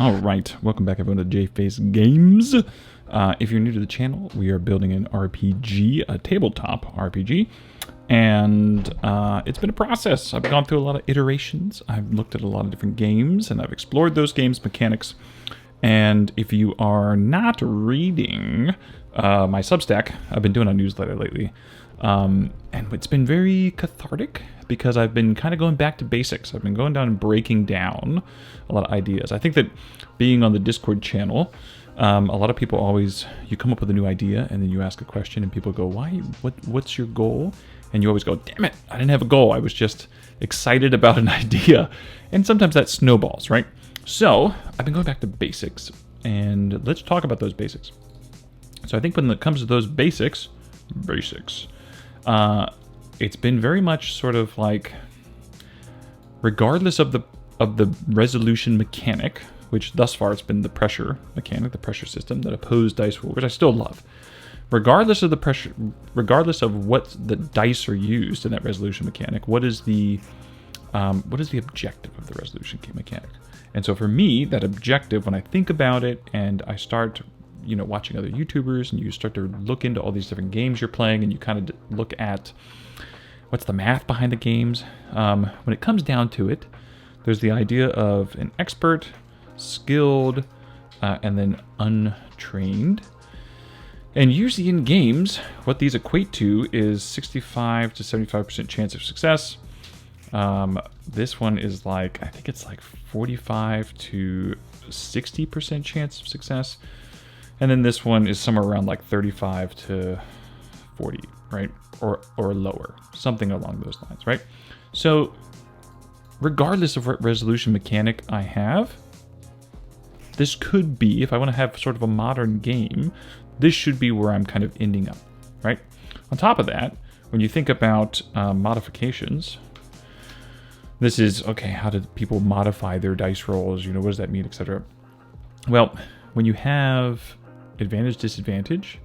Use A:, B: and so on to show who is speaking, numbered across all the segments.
A: All right, welcome back everyone to Jface Games. If you're new to the channel, we are building an RPG, a tabletop RPG, and it's been a process. I've gone through a lot of iterations. I've looked at a lot of different games, and I've explored those games' mechanics. And if you are not reading my Substack, I've been doing a newsletter lately, and it's been very cathartic because I've been kind of going back to basics. I've been going down and breaking down a lot of ideas. I think that being on the Discord channel, a lot of people always, you come up with a new idea and then you ask a question and people go, why, what's your goal? And you always go, damn it, I didn't have a goal. I was just excited about an idea. And sometimes that snowballs, right? So I've been going back to basics, and let's talk about those basics. So I think when it comes to those basics, it's been very much sort of like, regardless of the resolution mechanic, which thus far it's been the pressure mechanic, the pressure system, that opposed dice roll, which I still love. Regardless of the pressure, regardless of what the dice are used in that resolution mechanic, what is the objective of the resolution mechanic? And so for me, that objective, when I think about it and I start, watching other YouTubers and you start to look into all these different games you're playing and you kind of look at what's the math behind the games. When it comes down to it, there's the idea of an expert, skilled, and then untrained. And usually in games, what these equate to is 65 to 75% chance of success. This one is like, I think it's like 45 to 60% chance of success. And then this one is somewhere around like 35 to 40, right? Or lower, something along those lines, right? So regardless of what resolution mechanic I have, this could be, if I want to have sort of a modern game, this should be where I'm kind of ending up, right? On top of that, when you think about modifications, this is, okay, how did people modify their dice rolls? What does that mean, etc.? Well, when you have advantage, disadvantage,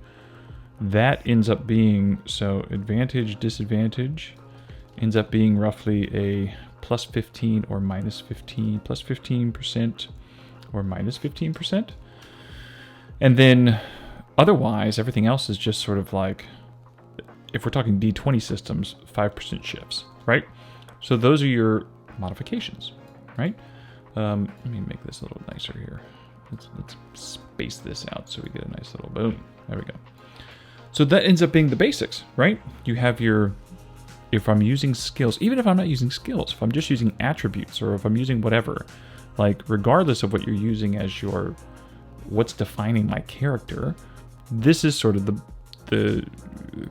A: that ends up being, so advantage, disadvantage ends up being roughly a plus 15 or minus 15, plus 15% or minus 15%. And then otherwise, everything else is just sort of like, if we're talking D20 systems, 5% shifts, right? So those are your modifications, right? Let me make this a little nicer here. Let's space this out so we get a nice little boom. There we go. So that ends up being the basics, right? You have your, if I'm using skills, even if I'm not using skills, if I'm just using attributes or if I'm using whatever, like regardless of what you're using as your, what's defining my character, this is sort of the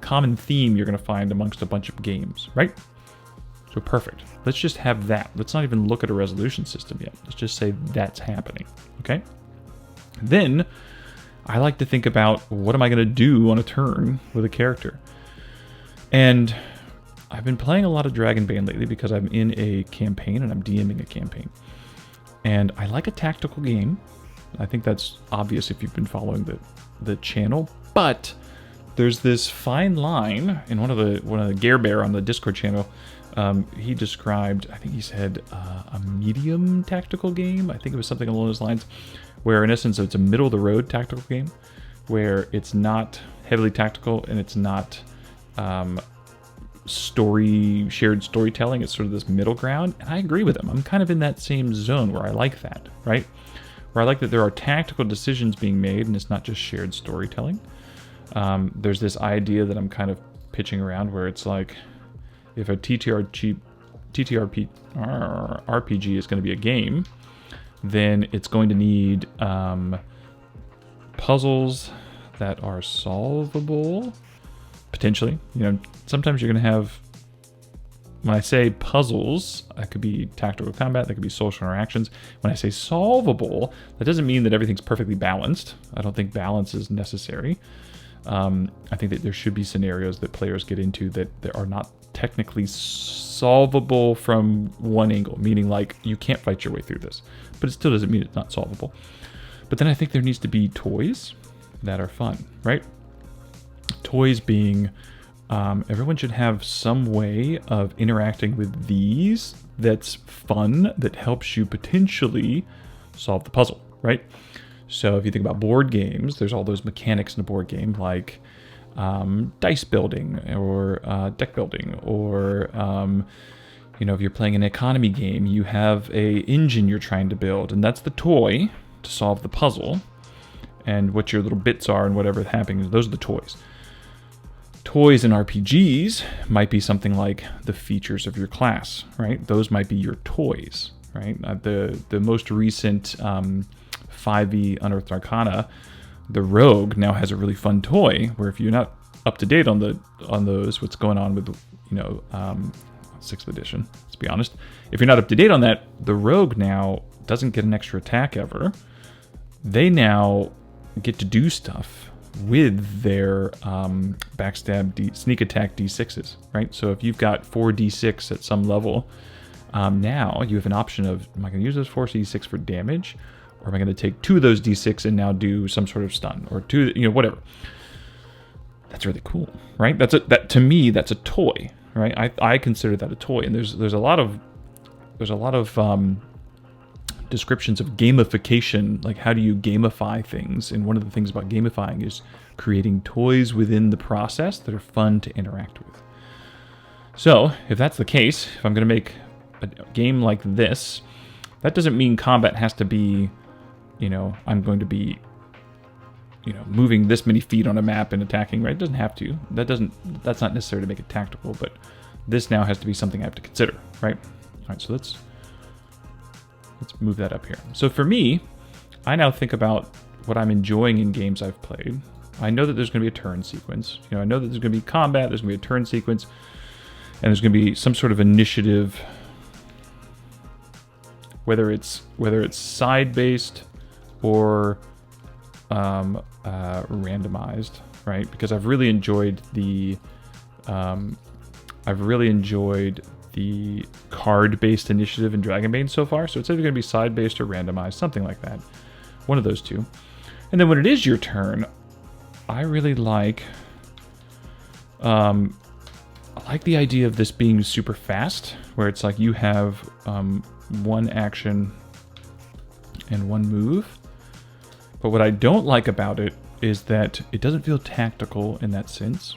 A: common theme you're going to find amongst a bunch of games, right? So perfect. Let's just have that. Let's not even look at a resolution system yet. Let's just say that's happening, okay? Then I like to think about, what am I going to do on a turn with a character? And I've been playing a lot of Dragonbane lately because I'm in a campaign and I'm DMing a campaign. And I like a tactical game. I think that's obvious if you've been following the channel. But there's this fine line, in one of the Gare Bear on the Discord channel, he described, I think he said a medium tactical game. I think it was something along those lines, where in essence it's a middle of the road tactical game, where it's not heavily tactical and it's not shared storytelling. It's sort of this middle ground, and I agree with him. I'm kind of in that same zone where I like that, right? Where I like that there are tactical decisions being made and it's not just shared storytelling. There's this idea that I'm kind of pitching around where it's like, if a TTRPG is going to be a game, then it's going to need puzzles that are solvable, potentially. Sometimes you're going to have, when I say puzzles, that could be tactical combat, that could be social interactions. When I say solvable, that doesn't mean that everything's perfectly balanced. I don't think balance is necessary. I think that there should be scenarios that players get into that are not technically solvable from one angle, meaning like you can't fight your way through this, but it still doesn't mean it's not solvable. But then I think there needs to be toys that are fun, right? Toys being, everyone should have some way of interacting with these that's fun, that helps you potentially solve the puzzle, right? So if you think about board games, there's all those mechanics in a board game, like dice building or deck building, or if you're playing an economy game, you have a engine you're trying to build, and that's the toy to solve the puzzle. And what your little bits are and whatever happening, those are the toys. Toys in RPGs might be something like the features of your class, right? Those might be your toys, right? The most recent 5e Unearthed Arcana, the Rogue now has a really fun toy where if you're not up to date on those, what's going on with 6th edition, let's be honest. If you're not up to date on that, the Rogue now doesn't get an extra attack ever. They now get to do stuff with their backstab sneak attack d6s, right? So if you've got 4d6 at some level, now you have an option of, am I going to use those 4d6 for damage, or am I going to take 2 of those d6 and now do some sort of stun, or 2, whatever. That's really cool, right? That to me, that's a toy, right? I consider that a toy, and there's a lot of descriptions of gamification, like how do you gamify things, and one of the things about gamifying is creating toys within the process that are fun to interact with. So if that's the case, if I'm going to make a game like this, that doesn't mean combat has to be, I'm going to be, moving this many feet on a map and attacking, right? It doesn't have to. That's not necessary to make it tactical, but this now has to be something I have to consider, right? All right, so let's move that up here. So for me, I now think about what I'm enjoying in games I've played. I know that there's going to be a turn sequence. I know that there's going to be combat, there's going to be a turn sequence, and there's going to be some sort of initiative, whether it's side-based or randomized, right? Because I've really enjoyed the card-based initiative in Dragonbane so far. So it's either going to be side-based or randomized, something like that. One of those two. And then when it is your turn, I really like the idea of this being super fast, where it's like you have one action and one move. But what I don't like about it is that it doesn't feel tactical in that sense.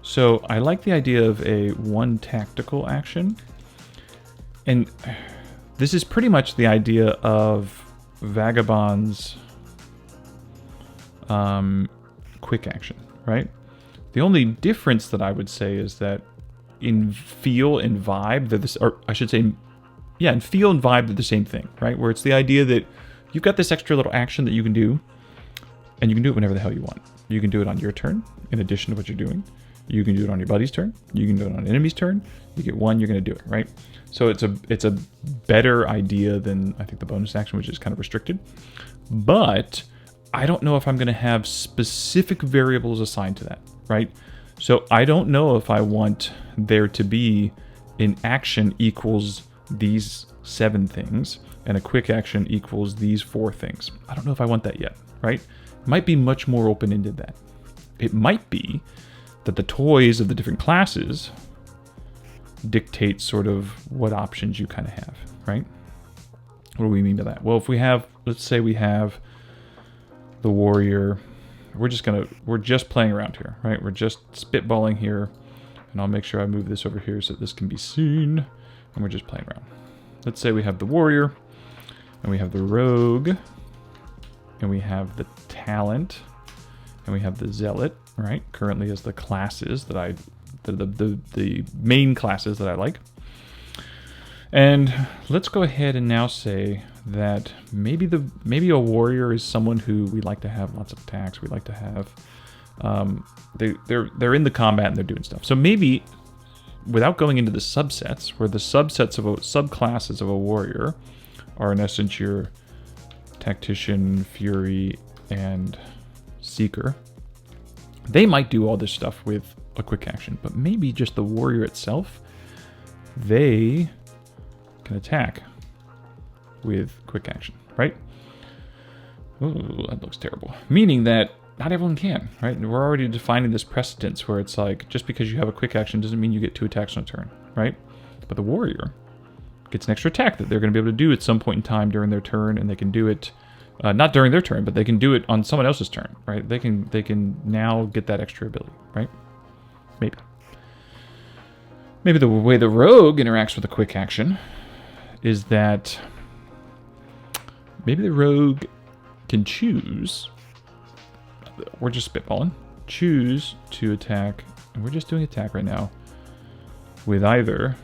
A: So I like the idea of a one tactical action. And this is pretty much the idea of Vagabond's quick action, right? The only difference that I would say is that in feel and vibe, in feel and vibe, they're the same thing, right? Where it's the idea that you've got this extra little action that you can do, and you can do it whenever the hell you want. You can do it on your turn, in addition to what you're doing. You can do it on your buddy's turn. You can do it on an enemy's turn. You get one, you're going to do it, right? So it's a better idea than, I think, the bonus action, which is kind of restricted. But I don't know if I'm going to have specific variables assigned to that, right? So I don't know if I want there to be an action equals these 7 things, and a quick action equals these 4 things. I don't know if I want that yet, right? It might be much more open-ended than that. It might be that the toys of the different classes dictate sort of what options you kind of have, right? What do we mean by that? Well, if we have, let's say we have the warrior, we're just playing around here, right? We're just spitballing here, and I'll make sure I move this over here so that this can be seen, and we're just playing around. Let's say we have the warrior, and we have the rogue, and we have the talent, and we have the zealot, right? Currently as the classes that the main classes that I like. And let's go ahead and now say that maybe a warrior is someone who we like to have lots of attacks. We like to have they're in the combat and they're doing stuff. So maybe, without going into the subsets, where the subsets of subclasses of a warrior are in essence your tactician, fury, and seeker, they might do all this stuff with a quick action, but maybe just the warrior itself, they can attack with quick action, right? Ooh, that looks terrible. Meaning that not everyone can, right? And we're already defining this precedence where it's like, just because you have a quick action doesn't mean you get 2 attacks on a turn, right? But the warrior gets an extra attack that they're going to be able to do at some point in time during their turn, and they can do it Not during their turn, but they can do it on someone else's turn, right? They can now get that extra ability, right? Maybe. Maybe the way the rogue interacts with a quick action is that maybe the rogue can choose, we're just spitballing, choose to attack, and we're just doing attack right now, with either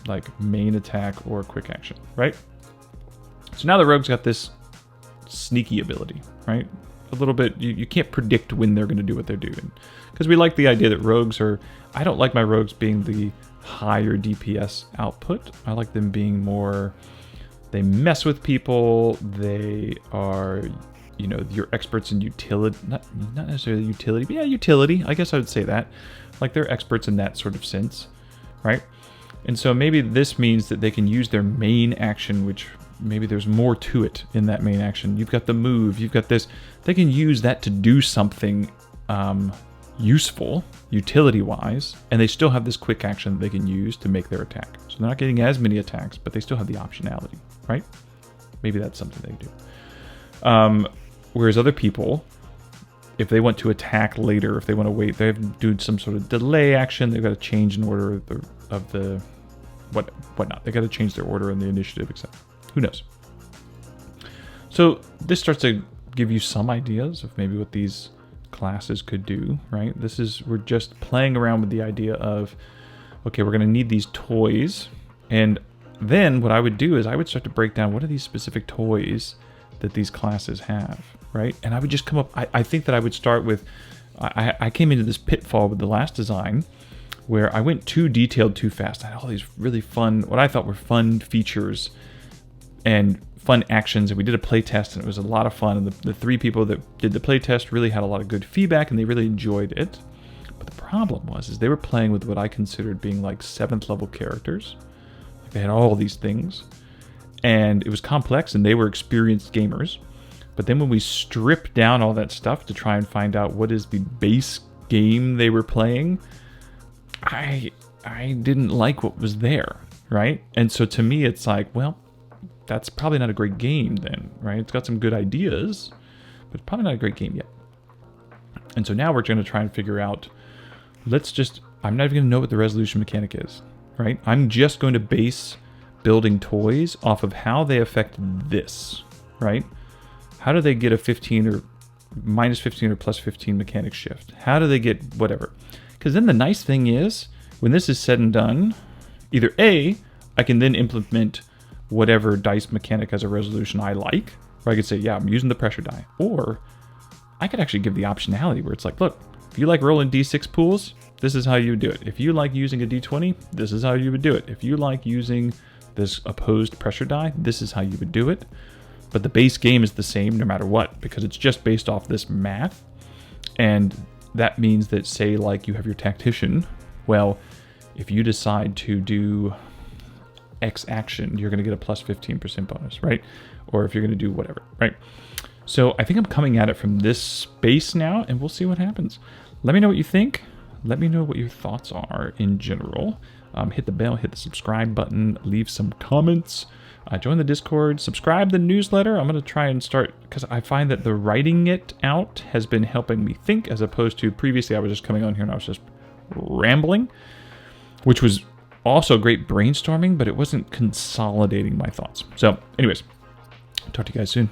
A: like main attack or quick action, right? So now the rogue's got this sneaky ability, right? A little bit, you can't predict when they're going to do what they're doing. Because we like the idea that rogues are, I don't like my rogues being the higher DPS output. I like them being more, they mess with people, they are, you know, you're experts in utility, not necessarily utility, but yeah, utility, I guess I would say that. Like they're experts in that sort of sense, right? And so maybe this means that they can use their main action, which maybe there's more to it in that main action. You've got the move, you've got this. They can use that to do something useful, utility-wise, and they still have this quick action that they can use to make their attack. So they're not getting as many attacks, but they still have the optionality, right? Maybe that's something they do. Whereas other people, if they want to attack later, if they want to wait, they have to do some sort of delay action. They've got to change in order of the whatnot. They got to change their order in the initiative, etc. Who knows? So this starts to give you some ideas of maybe what these classes could do, right? We're just playing around with the idea of, okay, we're going to need these toys. And then what I would do is I would start to break down what are these specific toys that these classes have, right? And I would just come up, I think that I would start with, I came into this pitfall with the last design where I went too detailed too fast. I had all these really fun, what I thought were fun features and fun actions, and we did a play test, and it was a lot of fun, and the three people that did the play test really had a lot of good feedback, and they really enjoyed it. But the problem was they were playing with what I considered being like 7th level characters. Like they had all these things, and it was complex, and they were experienced gamers. But then when we stripped down all that stuff to try and find out what is the base game they were playing, I didn't like what was there, right? And so to me, it's like, well, that's probably not a great game then, right? It's got some good ideas, but probably not a great game yet. And so now we're going to try and figure out, I'm not even going to know what the resolution mechanic is, right? I'm just going to base building toys off of how they affect this, right? How do they get a 15 or minus 15 or plus 15 mechanic shift? How do they get whatever? Because then the nice thing is, when this is said and done, either A, I can then implement whatever dice mechanic as a resolution I like, or I could say, yeah, I'm using the pressure die. Or I could actually give the optionality where it's like, look, if you like rolling D6 pools, this is how you would do it. If you like using a D20, this is how you would do it. If you like using this opposed pressure die, this is how you would do it. But the base game is the same no matter what, because it's just based off this math. And that means that, say, like you have your tactician, well, if you decide to do X action, you're going to get a plus 15% bonus, right? Or if you're going to do whatever, right? So I think I'm coming at it from this space now, and we'll see what happens. Let me know what you think. Let me know what your thoughts are in general. Hit the bell, hit the subscribe button, leave some comments, join the Discord, subscribe to the newsletter. I'm going to try and start, because I find that the writing it out has been helping me think, as opposed to previously I was just coming on here and I was just rambling, which was also great brainstorming, but it wasn't consolidating my thoughts. So anyways, talk to you guys soon.